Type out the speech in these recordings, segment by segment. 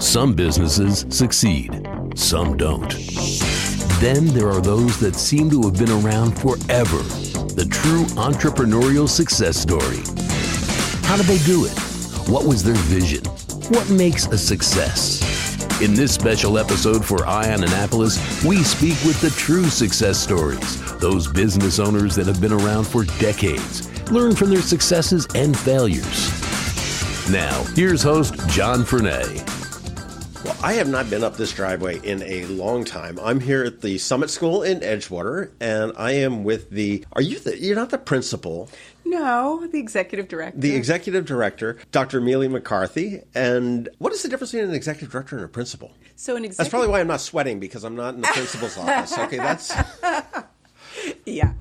Some businesses succeed, some don't. Then there are those that seem to have been around forever. The true entrepreneurial success story. How did they do it? What was their vision? What makes a success? In this special episode for Eye on Annapolis, we speak with the true success stories, those business owners that have been around for decades, learn from their successes and failures. Now, here's host John Fernay. Well, I have not been up this driveway in a long time. I'm here at the Summit School in Edgewater, and I am with you're not the principal. No, the executive director. The executive director, Dr. Mele-McCarthy. And what is the difference between an executive director and a principal? That's probably why I'm not sweating, because I'm not in the principal's office. Okay, that's... Yeah.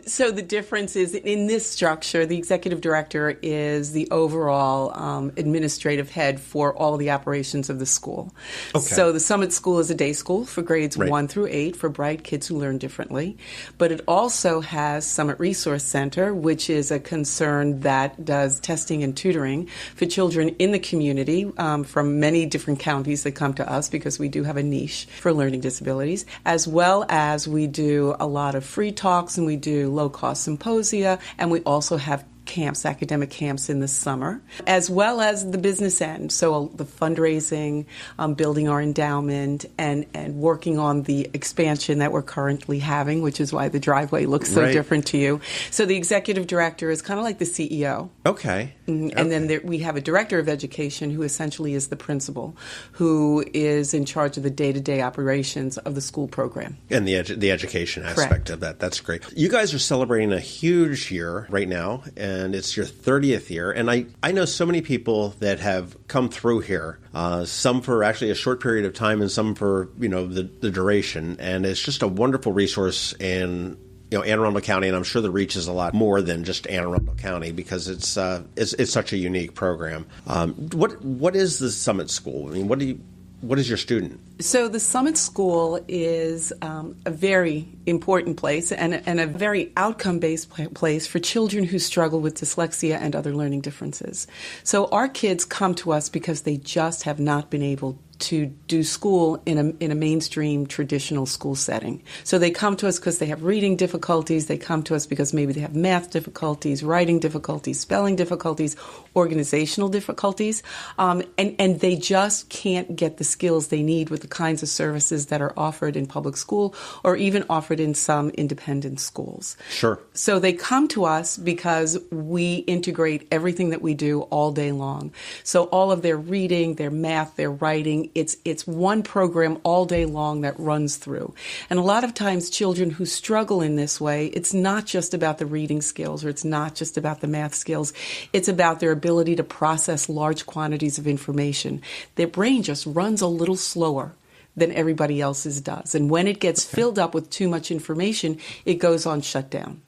So the difference is in this structure, the executive director is the overall administrative head for all the operations of the school. Okay. So the Summit School is a day school for grades 1 through 8 for bright kids who learn differently. But it also has Summit Resource Center, which is a concern that does testing and tutoring for children in the community from many different counties that come to us, because we do have a niche for learning disabilities, as well as we do a lot of free talks, and we do low-cost symposia, and we also have camps, academic camps in the summer, as well as the business end. So the fundraising, building our endowment, and working on the expansion that we're currently having, which is why the driveway looks so different to you. So the executive director is kind of like the CEO. Okay. And then we have a director of education who essentially is the principal, who is in charge of the day-to-day operations of the school program. And the education aspect of that. That's great. You guys are celebrating a huge year right now, and it's your 30th year. And I know so many people that have come through here, some for actually a short period of time and some for, the duration. And it's just a wonderful resource in Anne Arundel County, and I'm sure the reach is a lot more than just Anne Arundel County, because it's such a unique program. What is the Summit School? I mean, what is your student? So the Summit School is a very important place and a very outcome-based place for children who struggle with dyslexia and other learning differences. So our kids come to us because they just have not been able to do school in a mainstream traditional school setting. So they come to us because they have reading difficulties. They come to us because maybe they have math difficulties, writing difficulties, spelling difficulties, organizational difficulties, and they just can't get the skills they need with the kinds of services that are offered in public school or even offered in some independent schools. Sure. So they come to us because we integrate everything that we do all day long. So all of their reading, their math, their writing, it's one program all day long that runs through. And a lot of times children who struggle in this way, it's not just about the reading skills or it's not just about the math skills. It's about their ability to process large quantities of information. Their brain just runs a little slower than everybody else's does. And when it gets filled up with too much information, it goes on shutdown.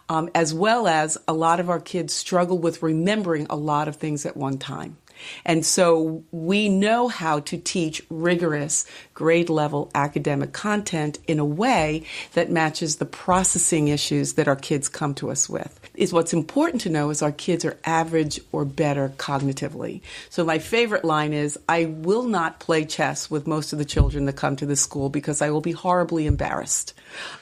As well as a lot of our kids struggle with remembering a lot of things at one time. And so we know how to teach rigorous grade level academic content in a way that matches the processing issues that our kids come to us with. What's important to know is our kids are average or better cognitively. So my favorite line is, I will not play chess with most of the children that come to the school because I will be horribly embarrassed.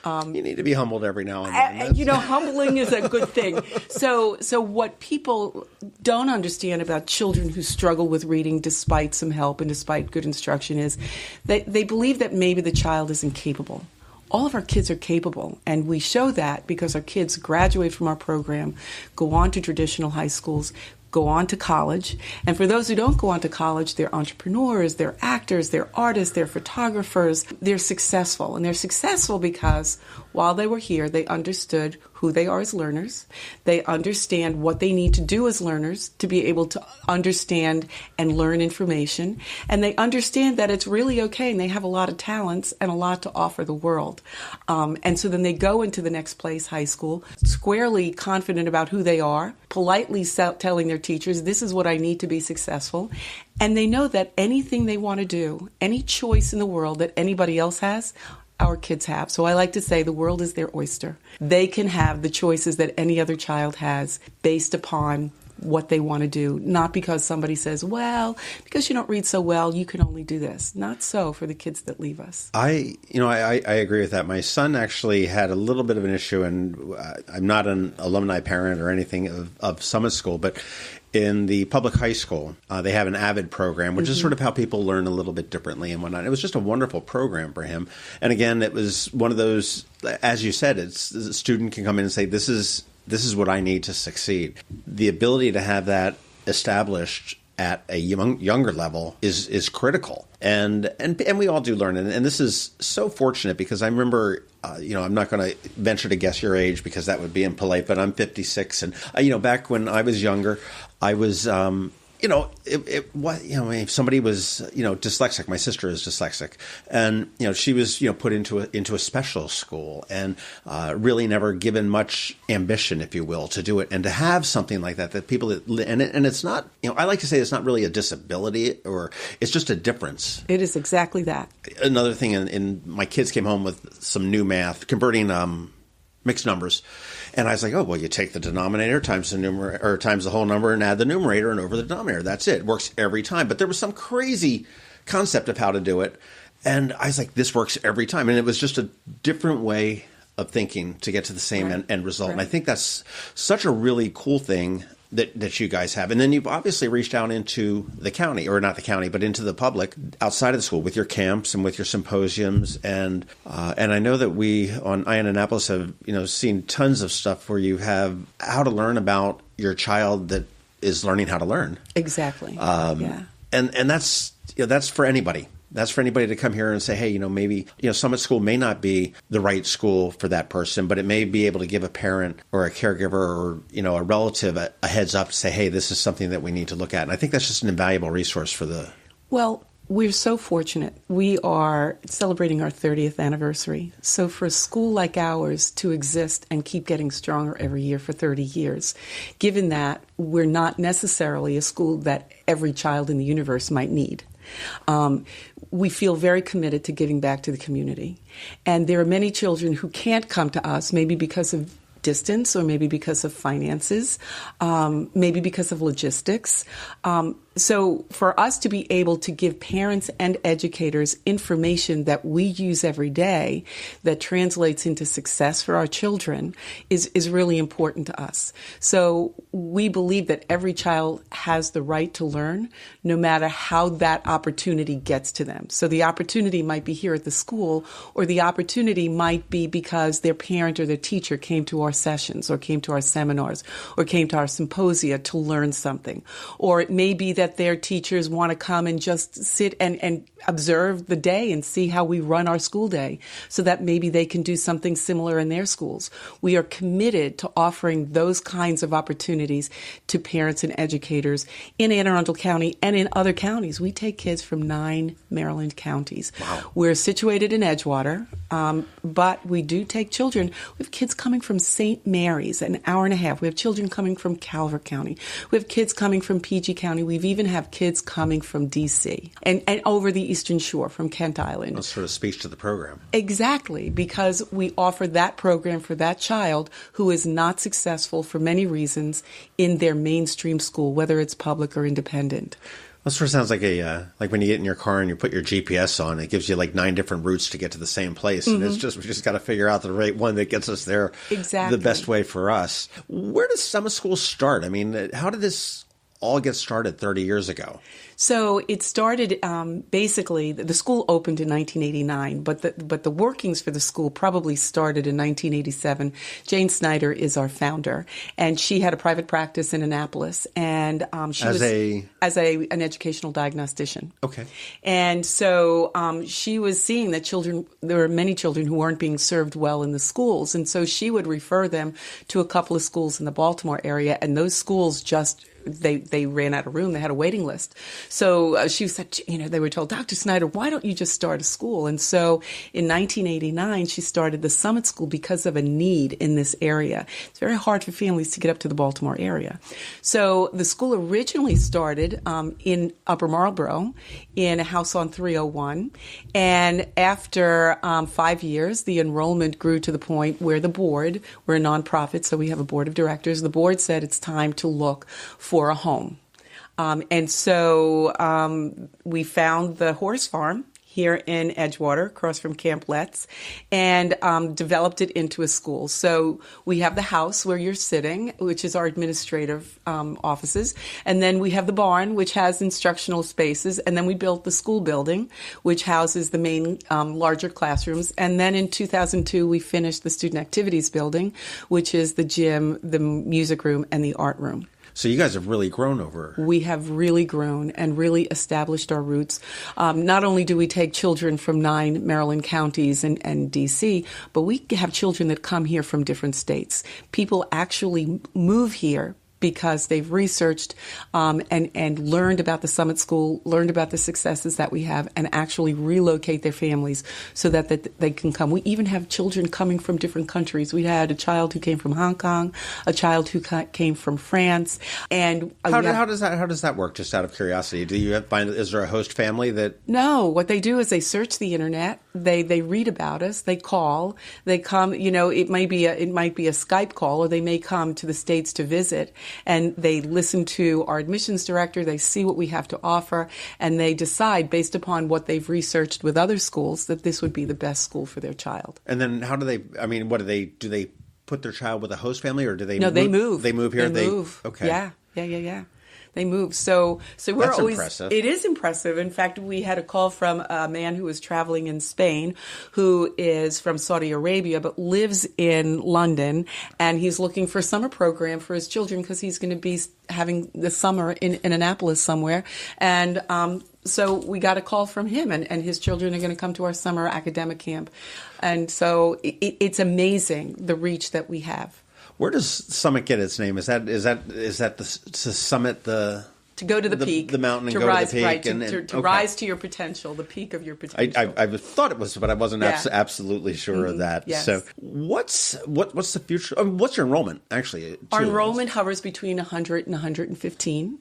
You need to be humbled every now and then. Humbling is a good thing. So what people don't understand about children who struggle with reading despite some help and despite good instruction is they believe that maybe the child isn't capable. All of our kids are capable, and we show that because our kids graduate from our program, go on to traditional high schools, go on to college. And for those who don't go on to college, they're entrepreneurs, they're actors, they're artists, they're photographers. They're successful. And they're successful because while they were here, they understood who they are as learners. They understand what they need to do as learners to be able to understand and learn information. And they understand that it's really okay, and they have a lot of talents and a lot to offer the world. And so then they go into the next place, high school, squarely confident about who they are, politely telling their teachers, this is what I need to be successful. And they know that anything they want to do, any choice in the world that anybody else has, our kids have. So I like to say the world is their oyster. They can have the choices that any other child has based upon what they want to do, not because somebody says, well, because you don't read so well, you can only do this. Not so for the kids that leave us. I agree with that. My son actually had a little bit of an issue, and I'm not an alumni parent or anything of Summit School, but in the public high school, they have an AVID program, which is sort of how people learn a little bit differently and whatnot. It was just a wonderful program for him. And again, it was one of those, as you said, it's a student can come in and say, this is what I need to succeed. The ability to have that established at a younger level is critical. And we all do learn. And this is so fortunate because I remember, I'm not going to venture to guess your age because that would be impolite, but I'm 56. And, back when I was younger, I was, if somebody was, dyslexic, my sister is dyslexic, and, she was, put into a special school and really never given much ambition, if you will, to do it. And to have something like that people, and it's not, I like to say it's not really a disability or it's just a difference. It is exactly that. Another thing, in my kids came home with some new math, converting mixed numbers. And I was like, oh, well, you take the denominator times the numerator, or times the whole number and add the numerator and over the denominator. That's it. It works every time. But there was some crazy concept of how to do it. And I was like, this works every time. And it was just a different way of thinking to get to the same end result. Right. And I think that's such a really cool thing that you guys have. And then you've obviously reached out into the county, or not the county, but into the public outside of the school with your camps and with your symposiums. And I know that we on IN Annapolis have, seen tons of stuff where you have how to learn about your child that is learning how to learn. Exactly. And that's for anybody. That's for anybody to come here and say, hey, maybe, Summit School may not be the right school for that person, but it may be able to give a parent or a caregiver or, a relative a heads up to say, hey, this is something that we need to look at. And I think that's just an invaluable resource for the... Well, we're so fortunate. We are celebrating our 30th anniversary. So for a school like ours to exist and keep getting stronger every year for 30 years, given that we're not necessarily a school that every child in the universe might need, we feel very committed to giving back to the community. And there are many children who can't come to us, maybe because of distance or maybe because of finances, maybe because of logistics. So for us to be able to give parents and educators information that we use every day that translates into success for our children is really important to us. So we believe that every child has the right to learn, no matter how that opportunity gets to them. So the opportunity might be here at the school, or the opportunity might be because their parent or their teacher came to our sessions or came to our seminars or came to our symposia to learn something. Or it may be that their teachers want to come and just sit and observe the day and see how we run our school day, so that maybe they can do something similar in their schools. We are committed to offering those kinds of opportunities to parents and educators in Anne Arundel County and in other counties. We take kids from 9 Maryland counties. Wow. We're situated in Edgewater, but we do take children. We have kids coming from St. Mary's, an hour and a half. We have children coming from Calvert County. We have kids coming from PG County. We've even have kids coming from D.C. and over the Eastern Shore from Kent Island. That sort of speaks to the program. Exactly, because we offer that program for that child who is not successful for many reasons in their mainstream school, whether it's public or independent. Well, it sort of sounds like like when you get in your car and you put your GPS on, it gives you like 9 different routes to get to the same place. And we just got to figure out the right one that gets us there exactly the best way for us. Where does Summit School start? I mean, how did this all get started 30 years ago? So it started, basically, the school opened in 1989, but the workings for the school probably started in 1987. Jane Snyder is our founder, and she had a private practice in Annapolis, and she was an educational diagnostician. Okay. And so she was seeing that there were many children who weren't being served well in the schools, and so she would refer them to a couple of schools in the Baltimore area, and those schools just they ran out of room. They had a waiting list. So she said, they were told, Dr. Snyder, why don't you just start a school? And so in 1989, she started the Summit School because of a need in this area. It's very hard for families to get up to the Baltimore area. So the school originally started in Upper Marlboro in a house on 301. And after 5 years, the enrollment grew to the point where the board, we're a nonprofit, so we have a board of directors. The board said it's time to look for a home. And so we found the horse farm here in Edgewater, across from Camp Letts, and developed it into a school. So we have the house where you're sitting, which is our administrative offices, and then we have the barn, which has instructional spaces, and then we built the school building, which houses the main larger classrooms. And then in 2002, we finished the student activities building, which is the gym, the music room, and the art room. So you guys have really grown over. We have really grown and really established our roots. Not only do we take children from 9 Maryland counties and D.C., but we have children that come here from different states. People actually move here because they've researched and learned about the Summit School, learned about the successes that we have, and actually relocate their families so that they can come. We even have children coming from different countries. We had a child who came from Hong Kong, a child who came from France, and how does that work? Just out of curiosity, do you is there a host family that? No, what they do is they search the internet. They read about us. They call. They come. It might be a Skype call, or they may come to the States to visit. And they listen to our admissions director, they see what we have to offer, and they decide, based upon what they've researched with other schools, that this would be the best school for their child. And then how do they do they put their child with a host family, or do they No, move? They move. They move here? They move. Okay. Yeah. They move. So we're That's always. Impressive. It is impressive. In fact, we had a call from a man who was traveling in Spain, who is from Saudi Arabia but lives in London, and he's looking for a summer program for his children because he's going to be having the summer in Annapolis somewhere, and so we got a call from him, and his children are going to come to our summer academic camp, and so it's amazing the reach that we have. Where does Summit get its name? Is that the summit, to go to the peak, the mountain, and to go rise, to the peak, right, and to okay. rise to your potential, the peak of your potential. I thought it was, but I wasn't absolutely sure of that. Yes. So, what's the future? What's your enrollment actually? Our enrollment hovers between 100 and 115.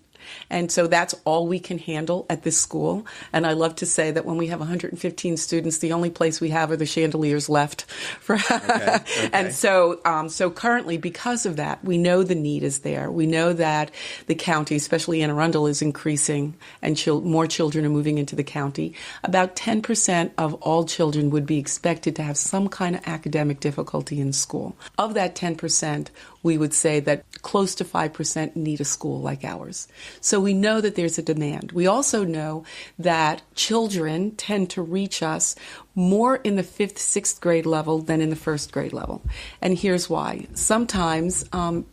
And so that's all we can handle at this school. And I love to say that when we have 115 students, the only place we have are the chandeliers left. Okay. And so currently, because of that, we know the need is there. We know that the county, especially Anne Arundel, is increasing, and more children are moving into the county. About 10% of all children would be expected to have some kind of academic difficulty in school. Of that 10%, we would say that close to 5% need a school like ours. So we know that there's a demand. We also know that children tend to reach us more in the 5th, 6th grade level than in the 1st grade level. And here's why. Sometimes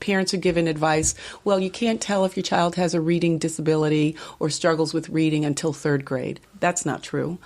parents are given advice, well, you can't tell if your child has a reading disability or struggles with reading until 3rd grade. That's not true.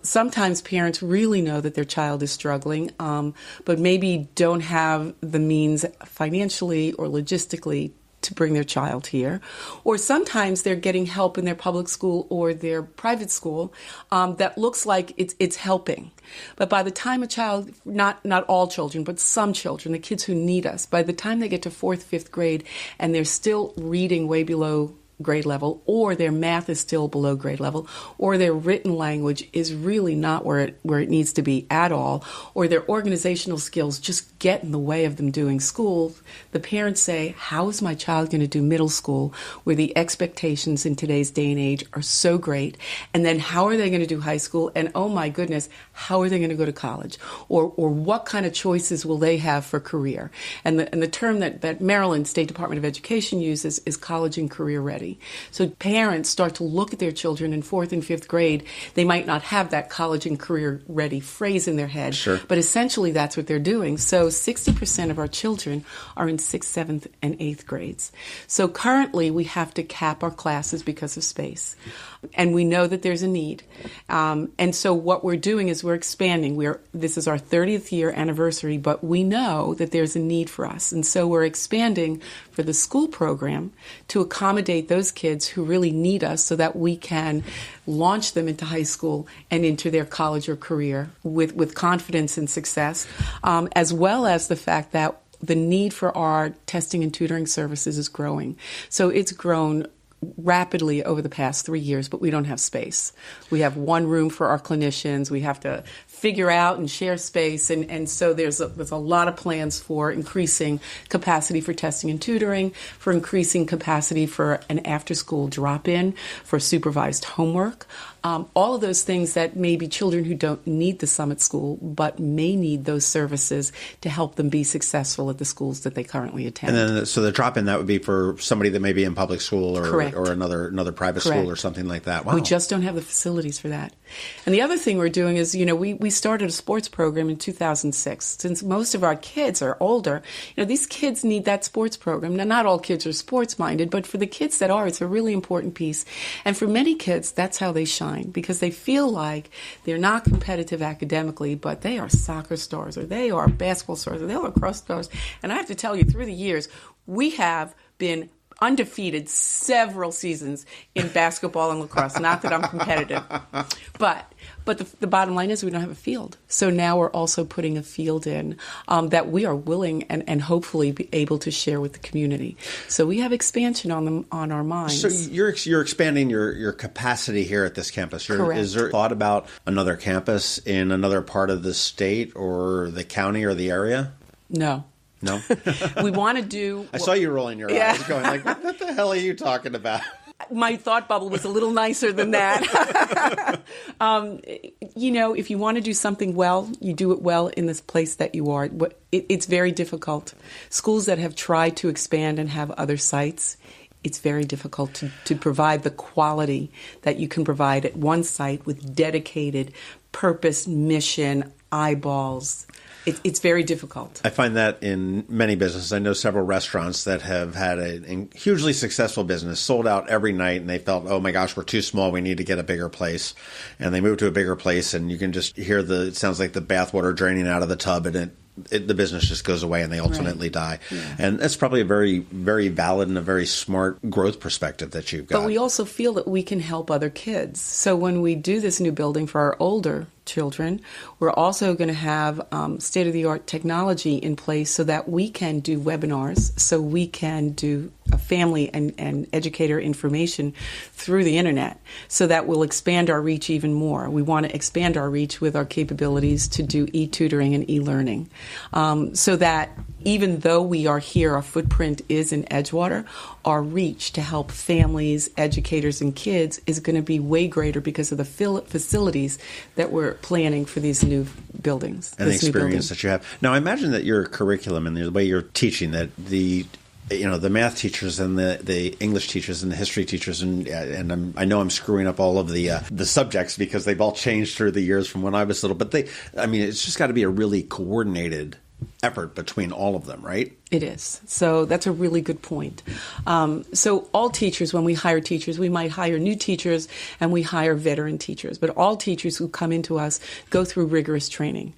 Sometimes parents really know that their child is struggling, but maybe don't have the means financially or logistically to bring their child here. Or sometimes they're getting help in their public school or their private school that looks like it's helping. But by the time a child, not all children, but some children, the kids who need us, by the time they get to 4th, 5th grade and they're still reading way below grade level, or their math is still below grade level, or their written language is really not where it needs to be at all, or their organizational skills just get in the way of them doing school, the parents say, how is my child going to do middle school where the expectations in today's day and age are so great? And then how are they going to do high school? And oh my goodness, how are they going to go to college? Or what kind of choices will they have for career? And the term that Maryland State Department of Education uses is college and career ready. So parents start to look at their children in 4th and 5th grade. They might not have that college and career ready phrase in their head, sure, but essentially that's what they're doing. So 60% of our children are in 6th, 7th, and 8th grades. So currently we have to cap our classes because of space. And we know that there's a need. And so what we're doing is we're expanding. This is our 30th year anniversary, but we know that there's a need for us. And so we're expanding for the school program to accommodate those kids who really need us so that we can launch them into high school and into their college or career with confidence and success, as well as the fact that the need for our testing and tutoring services is growing. So it's grown rapidly over the past 3 years, but we don't have space. We have one room for our clinicians. We have to figure out and share space. And so there's a lot of plans for increasing capacity for testing and tutoring, for increasing capacity for an after-school drop-in, for supervised homework. All of those things that maybe children who don't need the Summit School but may need those services to help them be successful at the schools that they currently attend. And then, so the drop-in, that would be for somebody that may be in public school or another private school or something like that. Wow. We just don't have the facilities for that. And the other thing we're doing is, we started a sports program in 2006. Since most of our kids are older, these kids need that sports program. Now, not all kids are sports-minded, but for the kids that are, it's a really important piece. And for many kids, that's how they shine, because they feel like they're not competitive academically, but they are soccer stars, or they are basketball stars, or they are lacrosse stars. And I have to tell you, through the years, we have been undefeated several seasons in basketball and lacrosse. Not that I'm competitive, but the bottom line is we don't have a field. So now we're also putting a field in that we are willing and hopefully be able to share with the community. So we have expansion on our minds. So you're expanding your capacity here at this campus. Correct. Is there thought about another campus in another part of the state or the county or the area? No. No? We want to do... I saw you rolling your eyes going like, what the hell are you talking about? My thought bubble was a little nicer than that. If you want to do something well, you do it well in this place that you are. It's very difficult. Schools that have tried to expand and have other sites, it's very difficult to provide the quality that you can provide at one site with dedicated purpose, mission, eyeballs. It's very difficult. I find that in many businesses. I know several restaurants that have had a hugely successful business, sold out every night, and they felt, oh my gosh, we're too small. We need to get a bigger place. And they moved to a bigger place, and you can just hear it sounds like the bathwater draining out of the tub, and the business just goes away, and they ultimately die. Yeah. And that's probably a very, very valid and a very smart growth perspective that you've got. But we also feel that we can help other kids. So when we do this new building for our older children, we're also going to have state-of-the-art technology in place so that we can do webinars, so we can do family and educator information through the internet, so that will expand our reach even more. We want to expand our reach with our capabilities to do e-tutoring and e-learning, so that even though we are here, our footprint is in Edgewater, our reach to help families, educators, and kids is going to be way greater because of the facilities that we're planning for these new buildings. And the experience that you have. Now, I imagine that your curriculum and the way you're teaching, that the math teachers and the English teachers and the history teachers, and I know I'm screwing up all of the subjects because they've all changed through the years from when I was little, but it's just got to be a really coordinated effort between all of them, right? It is. So that's a really good point. So all teachers, when we hire teachers, we might hire new teachers and we hire veteran teachers. But all teachers who come into us go through rigorous training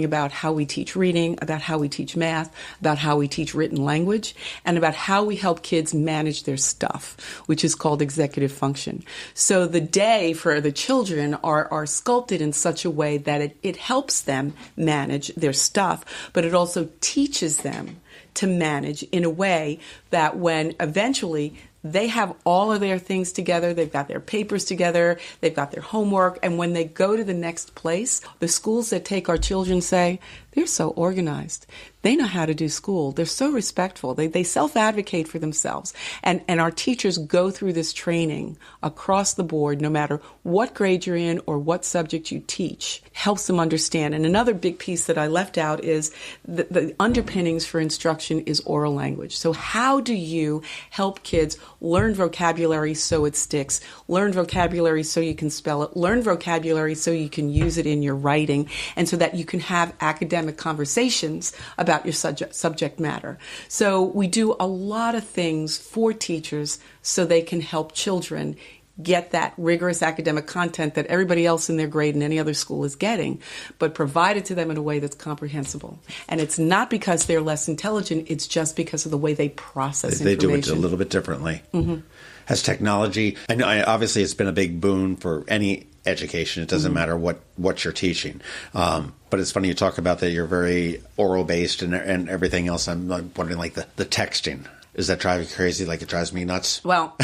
about how we teach reading, about how we teach math, about how we teach written language, and about how we help kids manage their stuff, which is called executive function. So the day for the children are sculpted in such a way that it helps them manage their stuff, but it also teaches them to manage in a way that when eventually they have all of their things together, they've got their papers together, they've got their homework, and when they go to the next place, the schools that take our children say, they're so organized. They know how to do school. They're so respectful. They self-advocate for themselves. And our teachers go through this training across the board, no matter what grade you're in or what subject you teach, helps them understand. And another big piece that I left out is the underpinnings for instruction is oral language. So how do you help kids learn vocabulary so it sticks, learn vocabulary so you can spell it, learn vocabulary so you can use it in your writing, and so that you can have academic conversations about your subject matter. So we do a lot of things for teachers so they can help children get that rigorous academic content that everybody else in their grade and any other school is getting, but provide it to them in a way that's comprehensible. And it's not because they're less intelligent, it's just because of the way they process information. They do it a little bit differently. Mm-hmm. Has technology, I know obviously it's been a big boon for any education. It doesn't matter what you're teaching. But it's funny you talk about that you're very oral based and everything else. I'm wondering, like the texting. Does that drive you crazy? Like it drives me nuts? Well,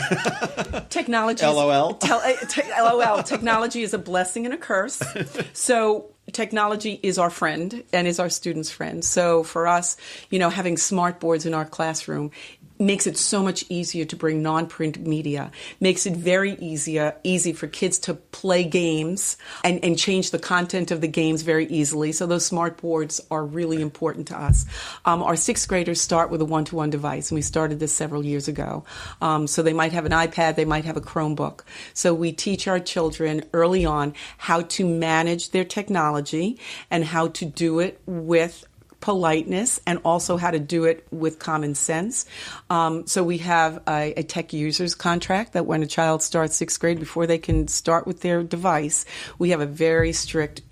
technology. LOL. LOL. Technology is a blessing and a curse. So technology is our friend and is our students' friend. So for us, having smart boards in our classroom makes it so much easier to bring non-print media, makes it very easy for kids to play games and change the content of the games very easily. So those smart boards are really important to us. Our sixth graders start with a one-to-one device, and we started this several years ago. So they might have an iPad, they might have a Chromebook. So we teach our children early on how to manage their technology and how to do it with politeness, and also how to do it with common sense. So we have a tech users contract that when a child starts sixth grade, before they can start with their device, we have a very strict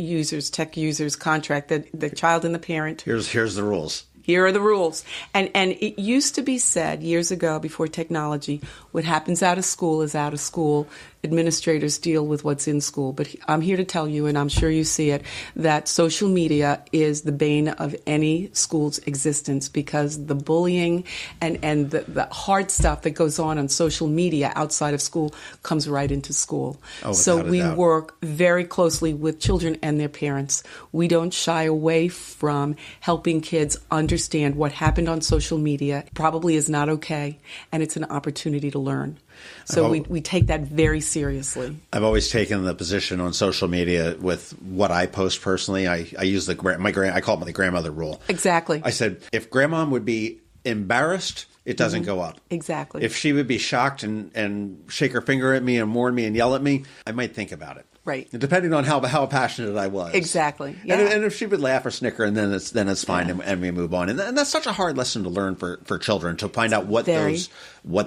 tech users contract that the child and the parent. Here's the rules. Here are the rules. And it used to be said years ago, before technology, what happens out of school is out of school. Administrators deal with what's in school. But I'm here to tell you, and I'm sure you see it, that social media is the bane of any school's existence, because the bullying and the hard stuff that goes on social media outside of school comes right into school. So we work very closely with children and their parents. We don't shy away from helping kids understand what happened on social media probably is not okay, and it's an opportunity to learn. So we take that very seriously. I've always taken the position on social media with what I post personally. I use I call it the grandmother rule. Exactly. I said, if grandma would be embarrassed, it doesn't go up. Exactly. If she would be shocked and shake her finger at me and warn me and yell at me, I might think about it. Right. Depending on how passionate I was. Exactly. Yeah. And if she would laugh or snicker, and then it's fine, and we move on. And that's such a hard lesson to learn for children, to find out what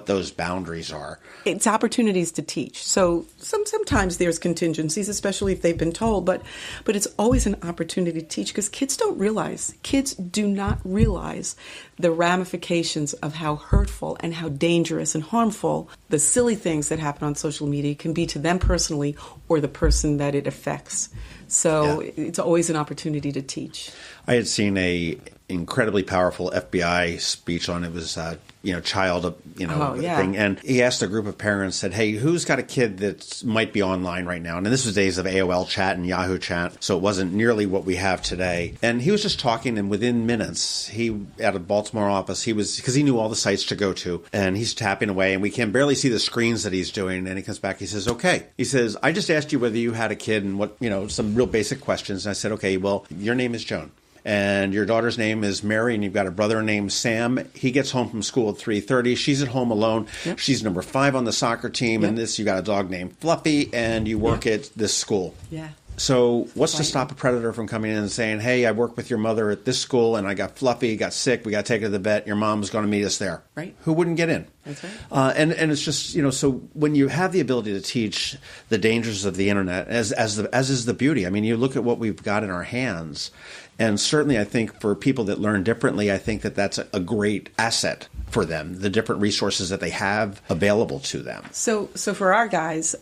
those boundaries are. It's opportunities to teach. So sometimes there's contingencies, especially if they've been told, but it's always an opportunity to teach, because kids do not realize the ramifications of how hurtful and how dangerous and harmful the silly things that happen on social media can be to them personally, or the person that it affects. So it's always an opportunity to teach. I had seen a incredibly powerful FBI speech on it was child thing, and he asked a group of parents, said, "Hey, who's got a kid that might be online right now?" And this was days of AOL chat and Yahoo chat, so it wasn't nearly what we have today. And he was just talking, and within minutes, at a Baltimore office, because he knew all the sites to go to, and he's tapping away, and we can barely see the screens that he's doing. And he comes back, he says, "Okay," he says, "I just asked you whether you had a kid and what some real basic questions." And I said, "Okay, well, your name is Joan, and your daughter's name is Mary, and you've got a brother named Sam. He gets home from school at 3:30. She's at home alone. Yep. She's number 5 on the soccer team, and you got a dog named Fluffy, and you work at this school." Yeah. So what's to stop a predator from coming in and saying, "Hey, I work with your mother at this school, and I got Fluffy, got sick, we got to take her to the vet, your mom's going to meet us there." Right. Who wouldn't get in? That's right. And it's just, so when you have the ability to teach the dangers of the internet, as is the beauty. I mean, you look at what we've got in our hands, and certainly I think for people that learn differently, I think that that's a great asset for them, the different resources that they have available to them. So for our guys,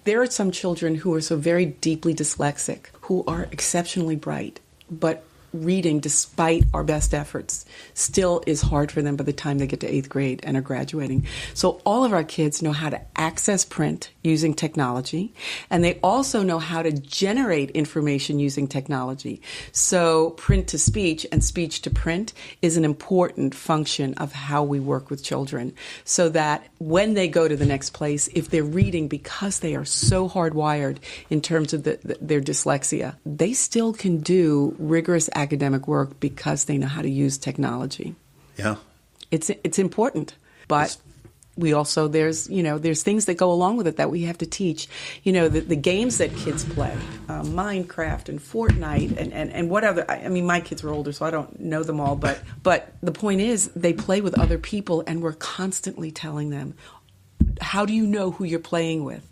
there are some children who are so very deeply dyslexic, who are exceptionally bright, but reading, despite our best efforts, still is hard for them by the time they get to 8th grade and are graduating. So all of our kids know how to access print using technology, and they also know how to generate information using technology. So print to speech and speech to print is an important function of how we work with children, so that when they go to the next place, if they're reading, because they are so hardwired in terms of their dyslexia, they still can do rigorous academic work because they know how to use technology. Yeah. It's important, but we also, there's things that go along with it that we have to teach. The games that kids play, Minecraft and Fortnite and what other, I mean, my kids are older, so I don't know them all, but the point is they play with other people, and we're constantly telling them, how do you know who you're playing with?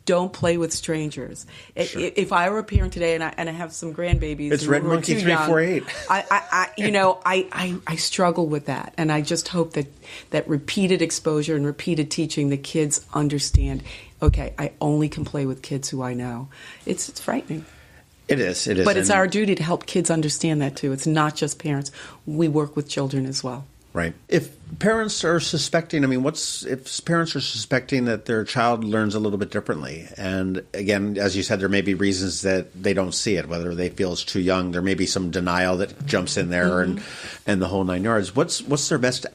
Don't play with strangers. Sure. If I were a parent today, and I have some grandbabies, it's Red Monkey 348. I struggle with that, and I just hope that repeated exposure and repeated teaching, the kids understand. Okay, I only can play with kids who I know. It's frightening. It is. But it's our duty to help kids understand that too. It's not just parents. We work with children as well. Right. If parents are suspecting, if parents are suspecting that their child learns a little bit differently, and again, as you said, there may be reasons that they don't see it, whether they feel it's too young, there may be some denial that jumps in there and the whole nine yards. What's their best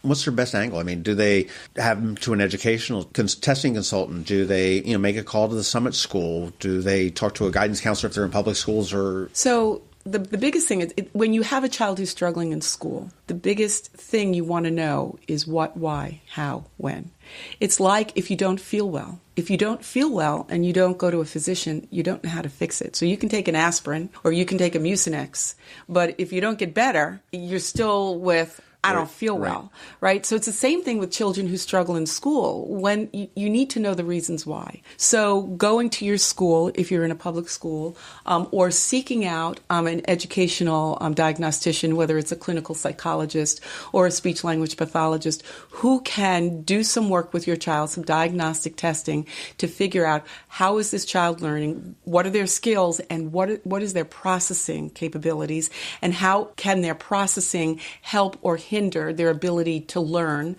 angle? I mean, do they have them to an educational testing consultant? Do they, make a call to the Summit School? Do they talk to a guidance counselor if they're in public schools or? So the biggest thing is when you have a child who's struggling in school, the biggest thing you want to know is what, why, how, when. It's like if you don't feel well. If you don't feel well and you don't go to a physician, you don't know how to fix it. So you can take an aspirin or you can take a Mucinex, but if you don't get better, you're still with I don't feel well, right? So it's the same thing with children who struggle in school. When you need to know the reasons why. So going to your school, if you're in a public school, or seeking out an educational diagnostician, whether it's a clinical psychologist or a speech-language pathologist, who can do some work with your child, some diagnostic testing to figure out how is this child learning, what are their skills, and what is their processing capabilities, and how can their processing help or hinder their ability to learn.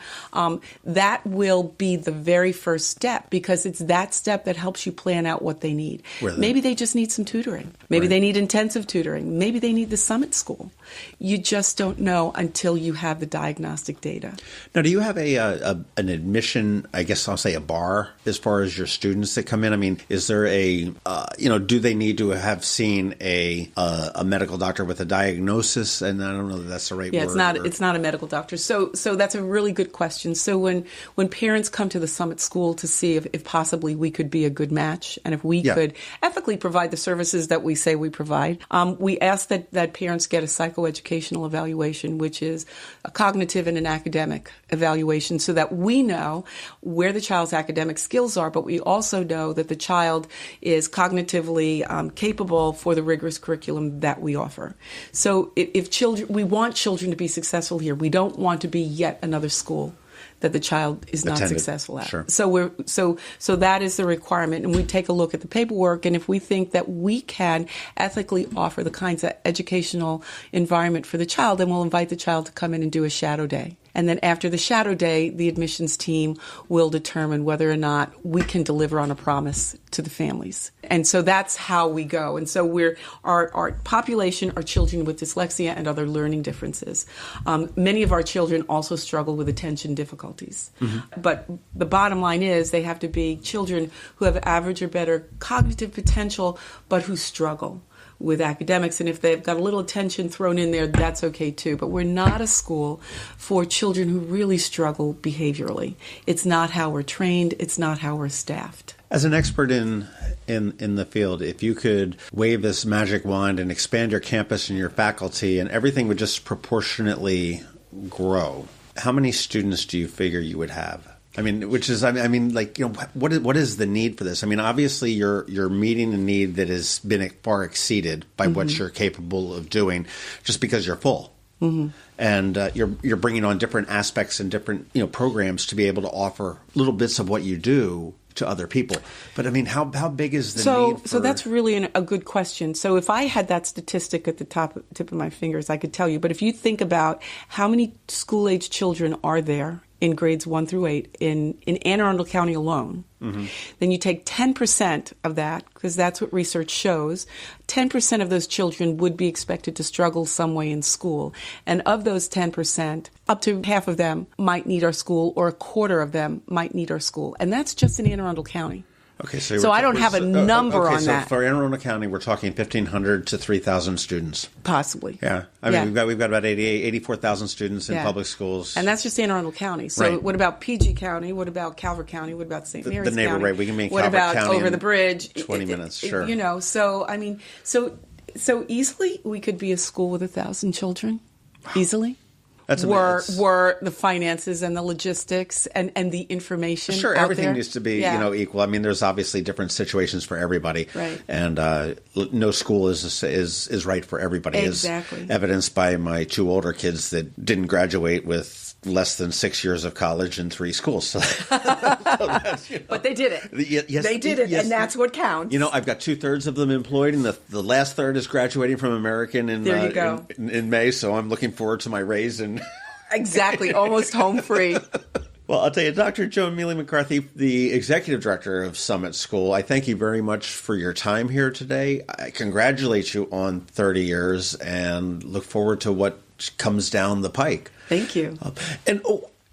That will be the very first step, because it's that step that helps you plan out what they need. Maybe they just need some tutoring. Maybe they need intensive tutoring. Maybe they need the Summit School. You just don't know until you have the diagnostic data. Now, do you have an admission, I guess I'll say a bar, as far as your students that come in? I mean, is there do they need to have seen a medical doctor with a diagnosis? And I don't know if that's the right word. Yeah, it's not a medical doctor. So that's a really good question. So when parents come to the Summit School to see if possibly we could be a good match and if we could ethically provide the services that we say we provide, we ask that parents get a psychoeducational evaluation, which is a cognitive and an academic evaluation, so that we know where the child's academic skills are, but we also know that the child is cognitively capable for the rigorous curriculum that we offer. So we want children to be successful here. We don't want to be yet another school that the child is not successful at. Sure. So that is the requirement, and we take a look at the paperwork, and if we think that we can ethically offer the kinds of educational environment for the child, then we'll invite the child to come in and do a shadow day. And then after the shadow day, the admissions team will determine whether or not we can deliver on a promise to the families. And so that's how we go. And so our population are children with dyslexia and other learning differences. Many of our children also struggle with attention difficulties. Mm-hmm. But the bottom line is they have to be children who have average or better cognitive potential, but who struggle with academics, and if they've got a little attention thrown in there, that's okay too. But we're not a school for children who really struggle behaviorally. It's not how we're trained. It's not how we're staffed. As an expert in the field, if you could wave this magic wand and expand your campus and your faculty and everything would just proportionately grow, how many students do you figure you would have? I mean, what is the need for this? I mean, obviously you're meeting a need that has been far exceeded by what you're capable of doing, just because you're full, and you're bringing on different aspects and different programs to be able to offer little bits of what you do to other people. But I mean, how big is the need? So that's really a good question. So if I had that statistic at the tip of my fingers, I could tell you. But if you think about how many school-age children are there in grades 1 through 8 in Anne Arundel County alone, then you take 10% of that, because that's what research shows. 10% of those children would be expected to struggle some way in school. And of those 10%, up to half of them might need our school, or a quarter of them might need our school. And that's just in Anne Arundel County. Okay, so I don't have a number on that. So for Anne Arundel County, we're talking 1,500 to 3,000 students. Possibly. Yeah. I mean, we've got about 84,000 students in public schools. And that's just Anne Arundel County. So what about PG County? What about Calvert County? What about St. Mary's County? The neighbor, right? We can make Calvert County. What about over the bridge? 20 minutes, sure. So I mean, so easily we could be a school with 1,000 children. Wow. Easily. That's were the finances and the logistics and the information. Sure, out everything there. needs to be equal. I mean, there's obviously different situations for everybody, right? And no school is right for everybody. Exactly, as evidenced by my 2 older kids that didn't graduate with less than 6 years of college and 3 schools. So that's, but they did it. Yes, they did it, and that's what counts. I've got 2/3 of them employed, and the last third is graduating from American in May. So I'm looking forward to my raise and Exactly, almost home free. Well, I'll tell you, Dr. Joan Mele-McCarthy, the Executive Director of Summit School, I thank you very much for your time here today. I congratulate you on 30 years and look forward to what comes down the pike. Thank you.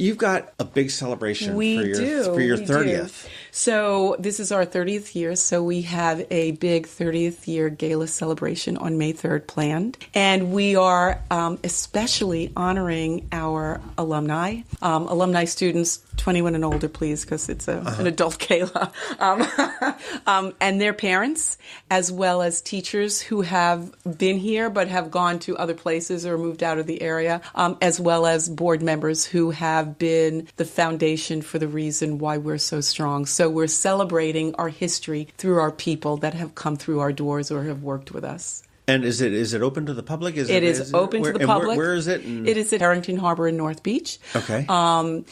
You've got a big celebration for your 30th. So this is our 30th year, so we have a big 30th year gala celebration on May 3rd planned. And we are especially honoring our alumni. Alumni students 21 and older, please, because it's an adult gala. And their parents, as well as teachers who have been here but have gone to other places or moved out of the area, as well as board members who have been the foundation for the reason why we're so strong. So we're celebrating our history through our people that have come through our doors or have worked with us. And is it open to the public? It is open to the public. Where is it? It is at Harrington Harbor in North Beach. Okay.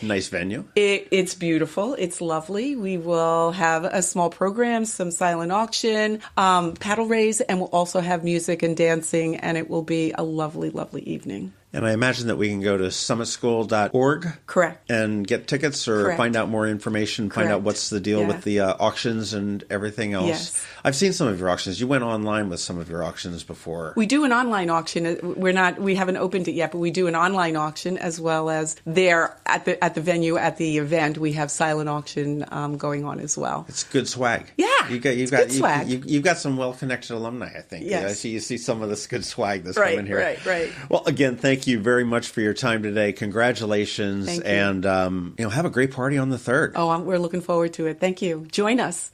Nice venue. It's beautiful. It's lovely. We will have a small program, some silent auction, paddle race, and we'll also have music and dancing, and it will be a lovely, lovely evening. And I imagine that we can go to summitschool.org. Correct. And get tickets or Correct. find out more information, find out what's the deal with the auctions and everything else. Yes. I've seen some of your auctions. You went online with some of your auctions before. We do an online auction. We haven't opened it yet, but we do an online auction as well as there at the venue at the event. We have silent auction going on as well. It's good swag. Yeah, you've got swag. You've got some well-connected alumni, I think. Yes. You see some of this good swag that's coming here. Right. Well, again, thank you very much for your time today. Congratulations. Thank you. And have a great party on the 3rd. Oh, we're looking forward to it. Thank you. Join us.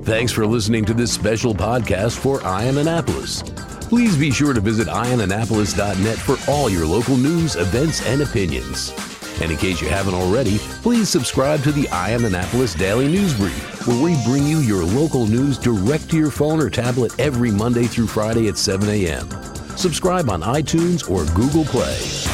Thanks for listening to this special podcast for Ion Annapolis. Please be sure to visit ionannapolis.net for all your local news, events, and opinions. And in case you haven't already, please subscribe to the Ion Annapolis Daily News Brief, where we bring you your local news direct to your phone or tablet every Monday through Friday at 7 a.m. Subscribe on iTunes or Google Play.